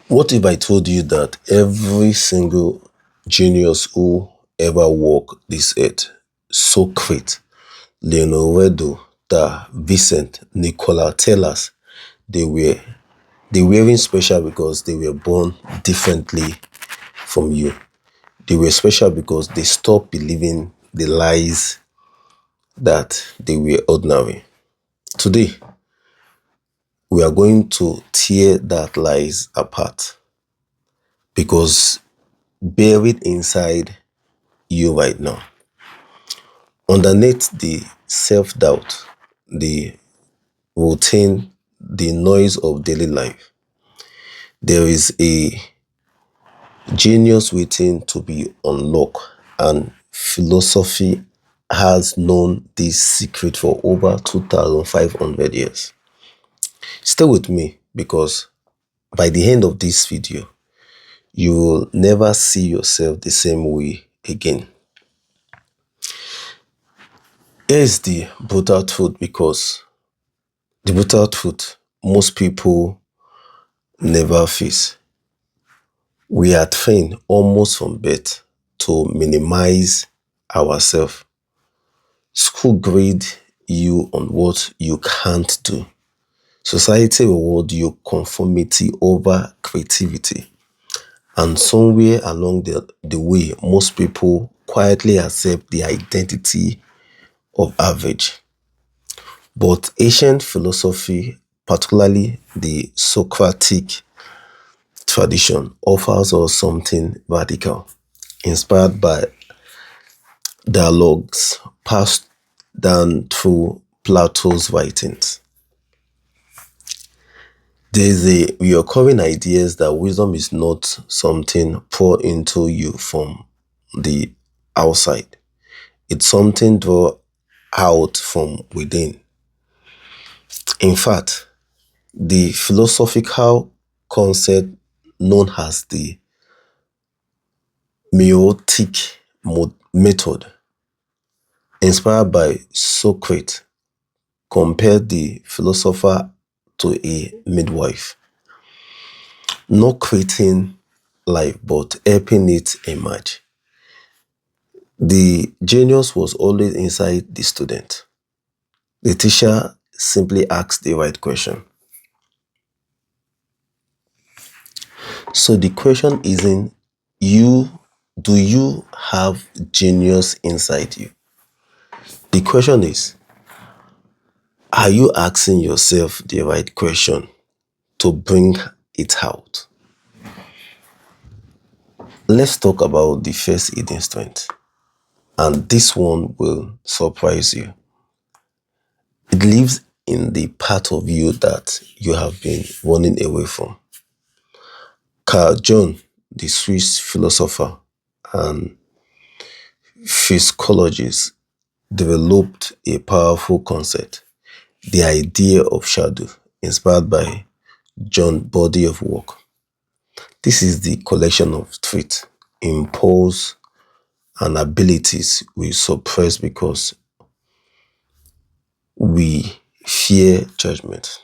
What if I told you that every single genius who ever walked this earth, Socrates, Leonardo da Vincent, Nikola Tesla, they were they weren't special because they were born differently from you. They were special because they stopped believing the lies that they were ordinary. Today, we are going to tear that lies apart because buried inside you right now, underneath the self-doubt, the routine, the noise of daily life, there is a genius waiting to be unlocked, and philosophy has known this secret for over 2,500 years. Stay with me because by the end of this video, you will never see yourself the same way again. Here is the brutal truth, because the brutal truth most people never face. We are trained almost from birth to minimize ourselves. School grade you on what you can't do. Society reward you conformity over creativity. And somewhere along the way, most people quietly accept the identity of average. But ancient philosophy, particularly the Socratic tradition, offers us something radical, inspired by dialogues passed down through Plato's writings. There is a recurring idea that wisdom is not something poured into you from the outside. It's something drawn out from within. In fact, the philosophical concept known as the meiotic method, inspired by Socrates, compared the philosopher to a midwife, not creating life but helping it emerge. The genius was always inside the student. The teacher simply asked the right question. So the question isn't do you have genius inside you? The question is, are you asking yourself the right question to bring it out? Let's talk about the first hidden strength. And this one will surprise you. It lives in the part of you that you have been running away from. Jung, the Swiss philosopher and physiologist, developed a powerful concept, the idea of shadow, inspired by John's body of work. This is the collection of traits, impulse, and abilities we suppress because we fear judgment.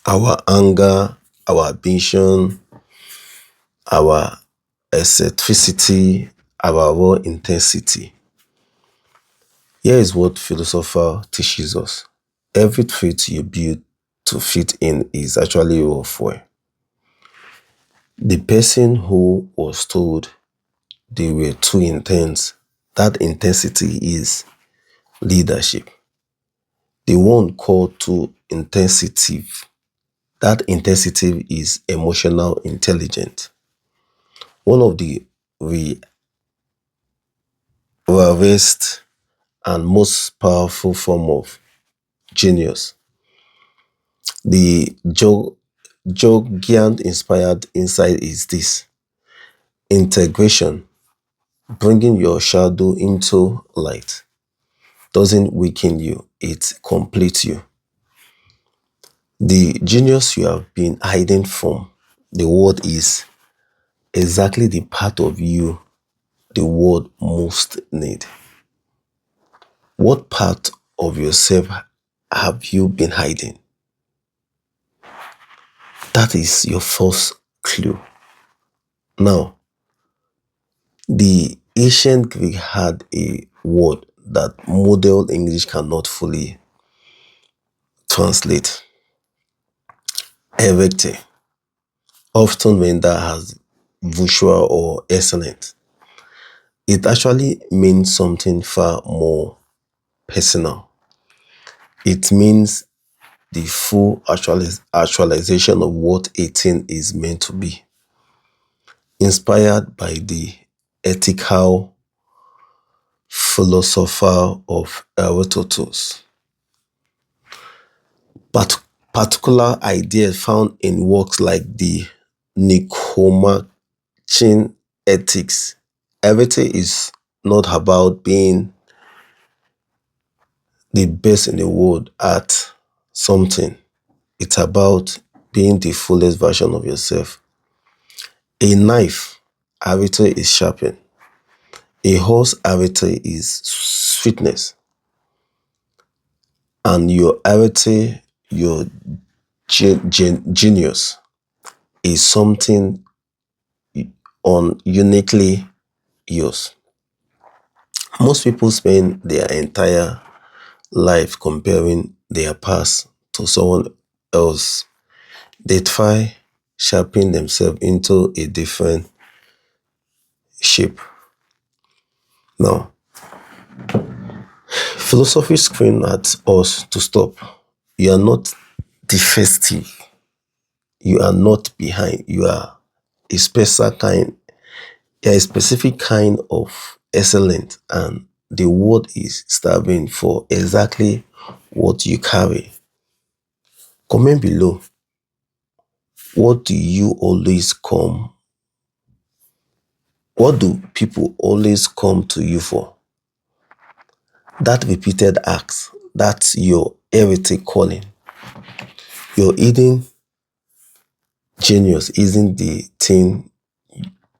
Our anger, our ambition, our eccentricity, our raw intensity. Here is what philosopher teaches us. Every trait you build to fit in is actually raw fuel. The person who was told they were too intense, that intensity is leadership. The one called too intensive, that intensity is emotional intelligence. One of the rarest and most powerful form of genius. The Jungian inspired insight is this: integration, bringing your shadow into light, doesn't weaken you, it completes you. The genius you have been hiding from the world is exactly the part of you the world most need. What part of yourself have you been hiding? That is your first clue. Now, the ancient Greek had a word that modern English cannot fully translate. Erecte, often rendered as virtual or excellent. It actually means something far more personal. It means the full actualization of what a thing is meant to be, inspired by the ethical philosopher of Aristotle. But particular ideas found in works like the Nicomachean Ethics. Everything is not about being the best in the world at something. It's about being the fullest version of yourself. A knife, arbitrary is sharpened. A horse, arbitrary is sweetness. And your arbitrary, your genius is something uniquely yours. Most people spend their entire life comparing their past to someone else. They try shaping themselves into a different shape. Now, philosophy screams at us to stop. You are not defective. You are not behind. You are a special kind. You are a specific kind of excellent, and the world is starving for exactly what you carry. Comment below. What do you always come? What do people always come to you for? That repeated acts, that's your heretic calling. Your hidden genius isn't the thing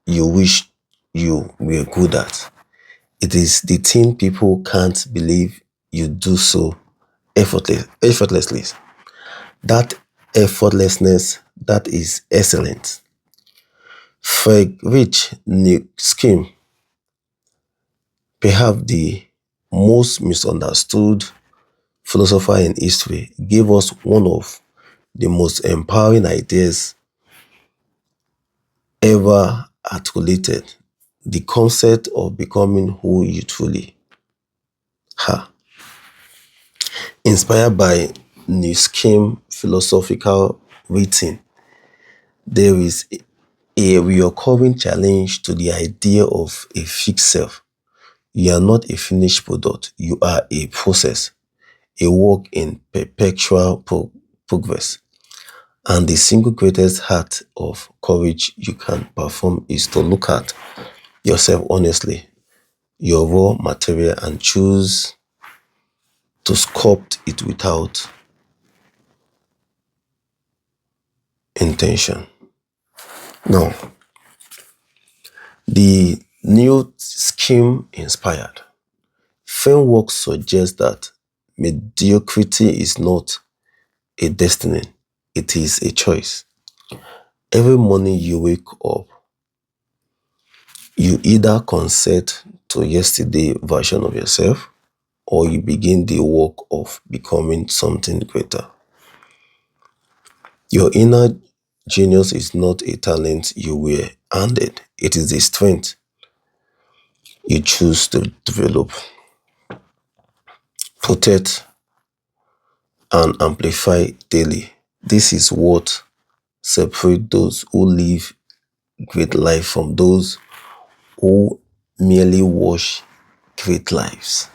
you wish you were good at. It is the thing people can't believe you do so effortlessly. That effortlessness, that is excellent. Friedrich Nietzsche, perhaps the most misunderstood philosopher in history, gave us one of the most empowering ideas ever articulated: the concept of becoming who you truly are. Inspired by Nietzsche's philosophical writing, there is a recurring challenge to the idea of a fixed self. You are not a finished product, you are a process, a work in perpetual progress. And the single greatest act of courage you can perform is to look at yourself honestly, your raw material, and choose to sculpt it without intention. Now, the new scheme inspired framework suggests that mediocrity is not a destiny, it is a choice. Every morning you wake up, you either consent to yesterday version of yourself or you begin the work of becoming something greater. Your inner genius is not a talent you were handed. It is a strength you choose to develop, protect, and amplify daily. This is what separates those who live great life from those who merely watch great lives.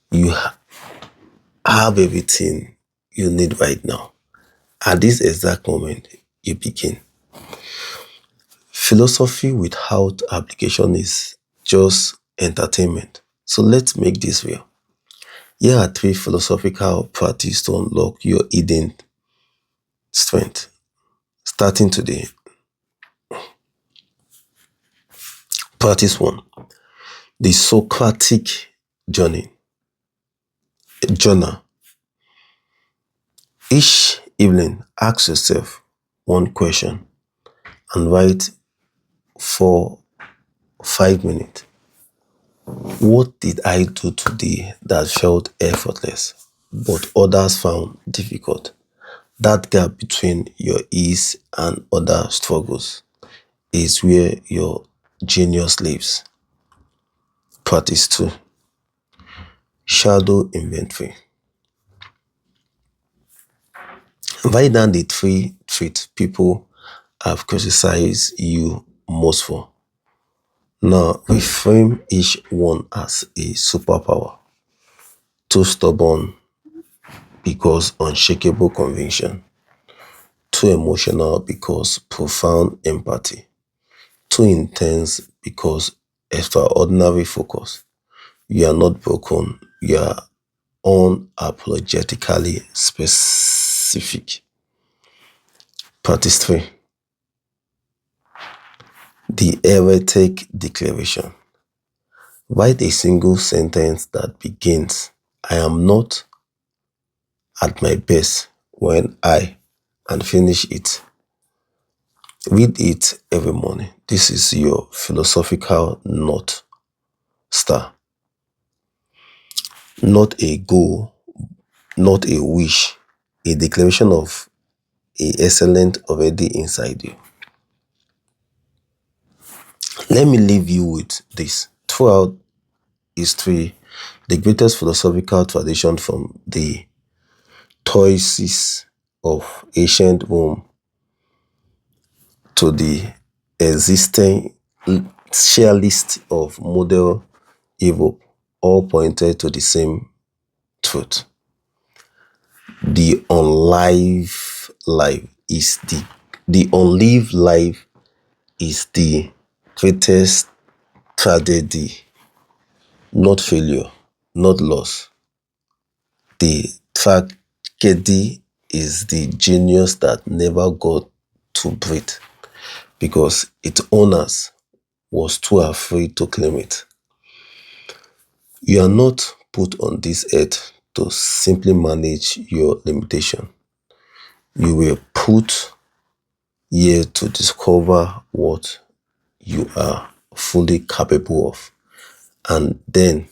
You have everything you need right now. At this exact moment, you begin. Philosophy without application is just entertainment. So let's make this real. Here are 3 philosophical practices to unlock your hidden strength. Starting today. Practice 1. The Socratic journey. Journal. Each evening, ask yourself, one question and write for 5 minutes. What did I do today that felt effortless, but others found difficult? That gap between your ease and other struggles is where your genius lives. Practice 2. Shadow inventory. Write down the 3 traits people have criticized you most for. Now, reframe each one as a superpower. Too stubborn because unshakable conviction. Too emotional because profound empathy. Too intense because extraordinary focus. You are not broken. You are unapologetically specific. Practice 3. The heretic declaration. Write a single sentence that begins, I am not at my best when I, and finish it. Read it every morning. This is your philosophical North Star. Not a goal, not a wish, a declaration of a excellent already inside you. Let me leave you with this. Throughout history, the greatest philosophical tradition from the Stoics of ancient Rome to the existentialist of modern Europe all pointed to the same truth. The unlived life is the greatest tragedy, not failure, not loss. The tragedy is the genius that never got to breathe because its owners was too afraid to claim it. You are not put on this earth to simply manage your limitation. You were put here to discover what you are fully capable of and then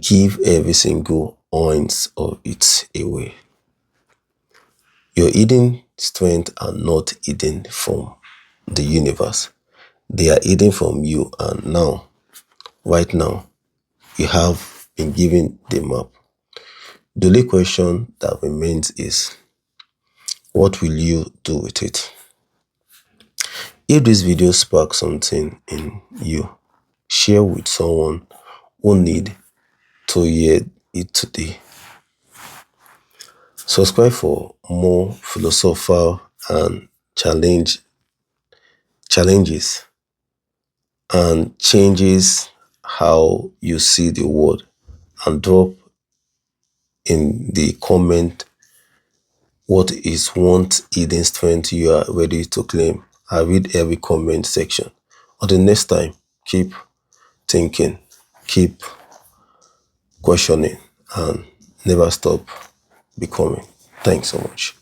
give every single ounce of it away. Your hidden strengths are not hidden from the universe. They are hidden from you, and now, right now, you have been given the map. The only question that remains is, what will you do with it? If this video sparks something in you, share with someone who need to hear it today. Subscribe for more philosophical and challenges and changes how you see the world, and drop in the comment what is one hidden strength you are ready to claim. I read every comment section. Until next time, keep thinking, keep questioning, and never stop becoming. Thanks so much.